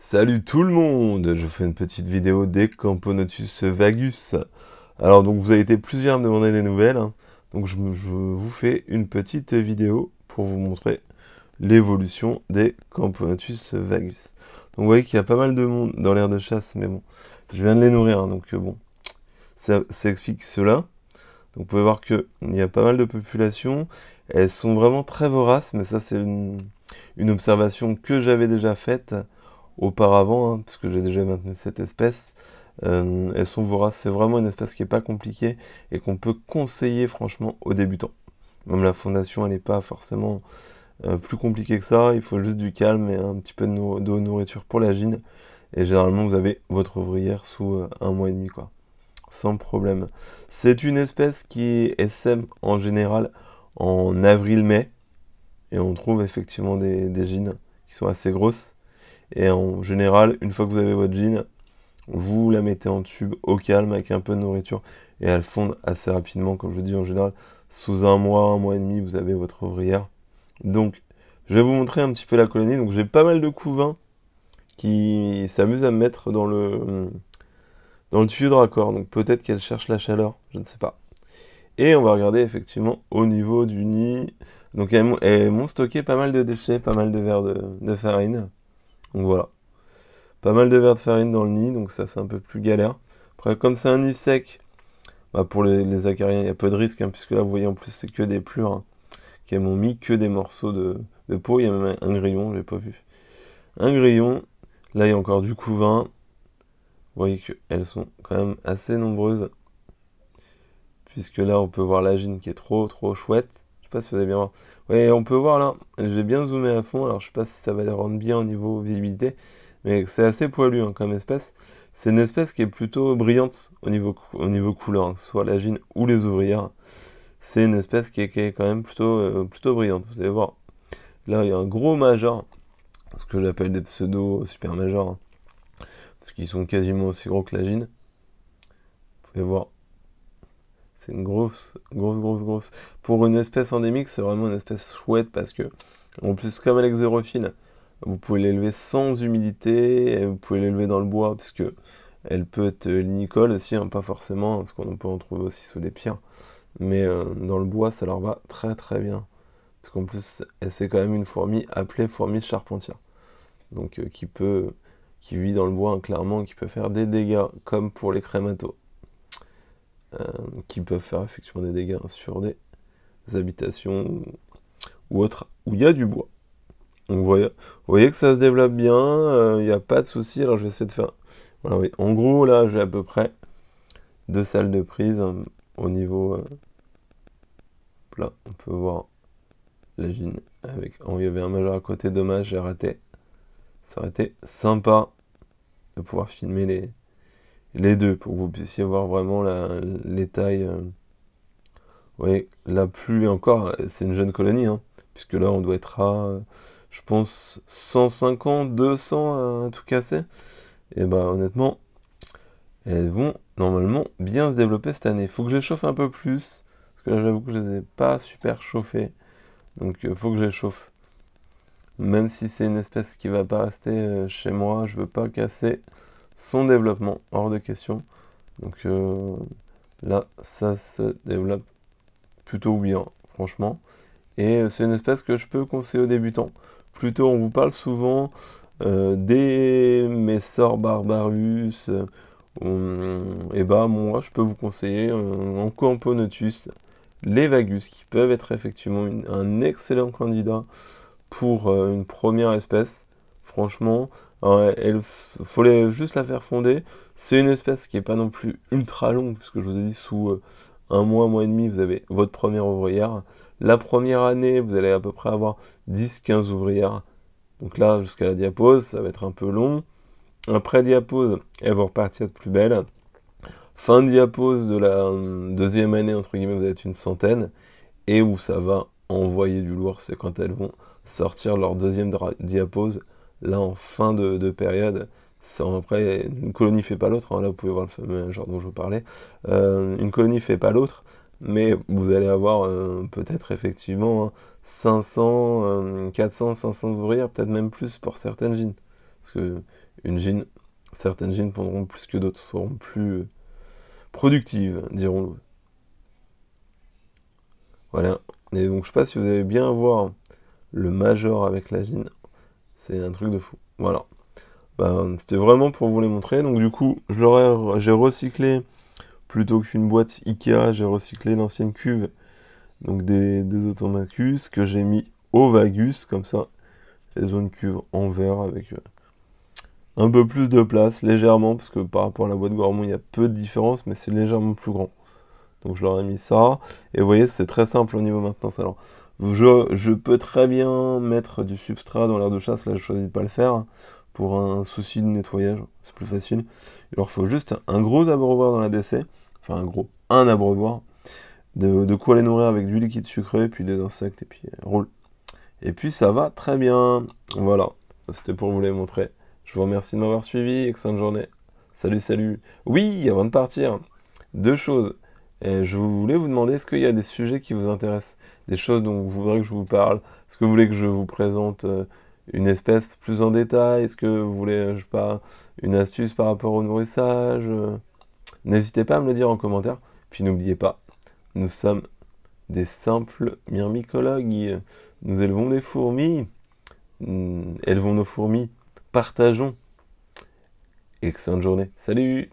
Salut tout le monde, je fais une petite vidéo des Camponotus vagus. Alors donc vous avez été plusieurs à me demander des nouvelles, hein. Donc je vous fais une petite vidéo pour vous montrer l'évolution des Camponotus vagus. Donc vous voyez qu'il y a pas mal de monde dans l'aire de chasse, mais bon, je viens de les nourrir, hein, donc bon, ça explique cela. Donc vous pouvez voir qu'il y a pas mal de populations, elles sont vraiment très voraces, mais ça c'est une observation que j'avais déjà faite auparavant, hein, parce que j'ai déjà maintenu cette espèce. Elles sont voraces, c'est vraiment une espèce qui n'est pas compliquée et qu'on peut conseiller franchement aux débutants. Même la fondation, elle n'est pas forcément plus compliquée que ça, il faut juste du calme et un petit peu de nourriture pour la gine. Et généralement, vous avez votre ouvrière sous un mois et demi, quoi. Sans problème. C'est une espèce qui sème en général en avril-mai. Et on trouve effectivement des gines qui sont assez grosses. Et en général, une fois que vous avez votre gine, vous la mettez en tube au calme avec un peu de nourriture et elle fond assez rapidement, comme je vous dis en général, sous un mois et demi, vous avez votre ouvrière. Donc, je vais vous montrer un petit peu la colonie. Donc, j'ai pas mal de couvains qui s'amusent à me mettre dans le tuyau de raccord. Donc, peut-être qu'elles cherchent la chaleur, je ne sais pas. Et on va regarder effectivement au niveau du nid. Donc, elles m'ont stocké pas mal de déchets, pas mal de verres de farine. Donc voilà. Pas mal de verres de farine dans le nid, donc ça c'est un peu plus galère. Après, comme c'est un nid sec, bah, pour les acariens, il y a peu de risque, hein, puisque là vous voyez en plus c'est que des pleurs, hein, qui m'ont mis que des morceaux de peau. Il y a même un grillon, j'ai pas vu. Un grillon, là il y a encore du couvain. Vous voyez qu'elles sont quand même assez nombreuses, puisque là on peut voir la gine qui est trop chouette. Je sais pas si vous allez bien voir. Ouais, on peut voir là, j'ai bien zoomé à fond, alors je sais pas si ça va les rendre bien au niveau visibilité, mais c'est assez poilu, hein, comme espèce. C'est une espèce qui est plutôt brillante au niveau couleur, hein, que ce soit la gine ou les ouvrières. C'est une espèce qui est quand même plutôt brillante. Vous allez voir, là il y a un gros major, ce que j'appelle des pseudo super majors, hein, parce qu'ils sont quasiment aussi gros que la gine. Vous pouvez voir, c'est une grosse. Pour une espèce endémique, c'est vraiment une espèce chouette parce que, en plus, comme elle est xérophile, vous pouvez l'élever sans humidité, et vous pouvez l'élever dans le bois, puisque elle peut être linicole aussi, hein, pas forcément, parce qu'on peut en trouver aussi sous des pierres. Mais dans le bois, ça leur va très bien. Parce qu'en plus, c'est quand même une fourmi appelée fourmi charpentière. Donc qui vit dans le bois, hein, clairement, qui peut faire des dégâts, comme pour les crématos, euh, qui peuvent faire effectivement des dégâts, hein, sur des habitations ou autres, où il y a du bois. Donc vous voyez que ça se développe bien, il n'y a pas de souci. Alors je vais essayer de faire... Voilà, oui. En gros, là, j'ai à peu près deux salles de prise, hein, au niveau... là, on peut voir la gine avec... Oh, il y avait un majeur à côté, dommage, j'ai raté. Ça aurait été sympa de pouvoir filmer les deux pour que vous puissiez voir vraiment les tailles. Oui, là, plus et encore, c'est une jeune colonie, hein, puisque là, on doit être à, je pense, 150, 200 à tout casser. Et bah, honnêtement, elles vont normalement bien se développer cette année. Faut que je les chauffe un peu plus, parce que là, j'avoue que je les ai pas super chauffées. Donc, faut que je les chauffe. Même si c'est une espèce qui va pas rester chez moi, je veux pas casser son développement, hors de question. Donc là, ça se développe plutôt bien, franchement. Et c'est une espèce que je peux conseiller aux débutants. Plutôt, on vous parle souvent des Messor barbarus. Et bah, moi, je peux vous conseiller en Camponotus les Vagus, qui peuvent être effectivement un excellent candidat pour une première espèce. Franchement, il faut juste la faire fonder. C'est une espèce qui n'est pas non plus ultra longue, puisque je vous ai dit, sous un mois et demi, vous avez votre première ouvrière. La première année, vous allez à peu près avoir 10-15 ouvrières. Donc là, jusqu'à la diapose, ça va être un peu long. Après diapose, elles vont repartir de plus belle. Fin de diapose de la deuxième année, entre guillemets, vous êtes une centaine. Et où ça va envoyer du lourd, c'est quand elles vont sortir leur deuxième diapose, là en fin de période. Après, une colonie fait pas l'autre, hein, là vous pouvez voir le fameux genre dont je vous parlais. Une colonie fait pas l'autre, mais vous allez avoir peut-être effectivement, hein, 500, 400, 500 ouvrières, peut-être même plus pour certaines gines. Parce que certaines gines pondront plus que d'autres, seront plus productives, dirons-nous. Voilà. Et donc, je sais pas si vous allez bien voir le major avec la gine. C'est un truc de fou. Voilà. Ben, c'était vraiment pour vous les montrer. Donc, du coup, j'ai recyclé, plutôt qu'une boîte Ikea, j'ai recyclé l'ancienne cuve. Donc, des Automacus que j'ai mis au Vagus, comme ça. Les zones cuve en verre avec un peu plus de place, légèrement, parce que par rapport à la boîte Gourmand, il y a peu de différence, mais c'est légèrement plus grand. Donc je leur ai mis ça. Et vous voyez, c'est très simple au niveau maintenance. Alors, je peux très bien mettre du substrat dans l'air de chasse. Là, je choisis de pas le faire pour un souci de nettoyage. C'est plus facile. Il leur faut juste un gros abreuvoir dans la décès. Enfin, un abreuvoir. De quoi les nourrir avec du liquide sucré, puis des insectes, et puis roule. Et puis ça va très bien. Voilà. C'était pour vous les montrer. Je vous remercie de m'avoir suivi. Excellente journée. Salut, salut. Oui, avant de partir, deux choses. Je voulais vous demander, est-ce qu'il y a des sujets qui vous intéressent? Des choses dont vous voudrez que je vous parle? Est-ce que vous voulez que je vous présente une espèce plus en détail? Est-ce que vous voulez, je sais pas, une astuce par rapport au nourrissage? N'hésitez pas à me le dire en commentaire. Puis n'oubliez pas, nous sommes des simples myrmicologues. Nous élevons des fourmis. Élevons nos fourmis. Partageons. Excellente journée. Salut!